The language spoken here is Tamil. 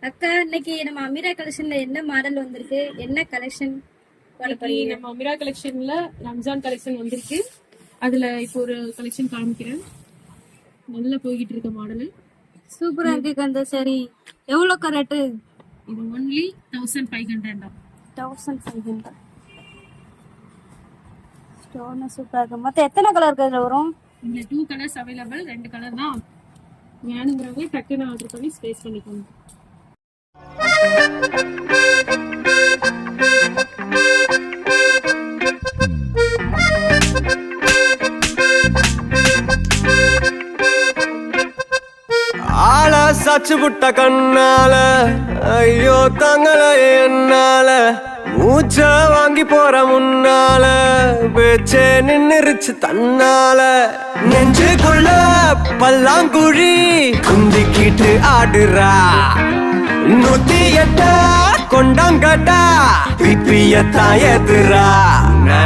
அக்கா இன்னைக்கு நம்ம அமீரா கலெக்ஷன்ல என்ன மாடல் வந்திருக்கு, என்ன கலெக்ஷன்? நம்ம அமீரா கலெக்ஷன்ல ரம்ஜான் கலெக்ஷன் வந்திருக்கு. அதுல இப்போ ஒரு கலெக்ஷன் காமிக்கிறேன். நல்லா போய்கிட்டு இருக்க மாடல் சூப்பரா இருக்கு அந்த சரி. எவ்வளவு கரெக்ட்? இது ஒன்லி 1500. 1500. ஸ்டோன் சூப்பரா இருக்கு. மொத்தம் எத்தனை கலர் இருக்கு அதுல வரும்? இங்க 2 கலர்ஸ் அவைலபிள். 2 கலர் தான் வேணுங்கிறவங்க டக்குன்னு ஆர்டர் பண்ணி ஸ்பேஸ் பண்ணிக்கோங்க. ஆள சச்சு புட்ட கண்ணால ஐயோ தங்கள என்னால மூச்ச வாங்கி போற முன்னால பேச்சே நின்னுருச்சு தன்னால நெஞ்சுக்குள்ள பல்லாங்குழி குந்திக்கிட்டு ஆடுறா 108 கொண்டாங்கட்டா பிப்பியத்தான் எதுரா na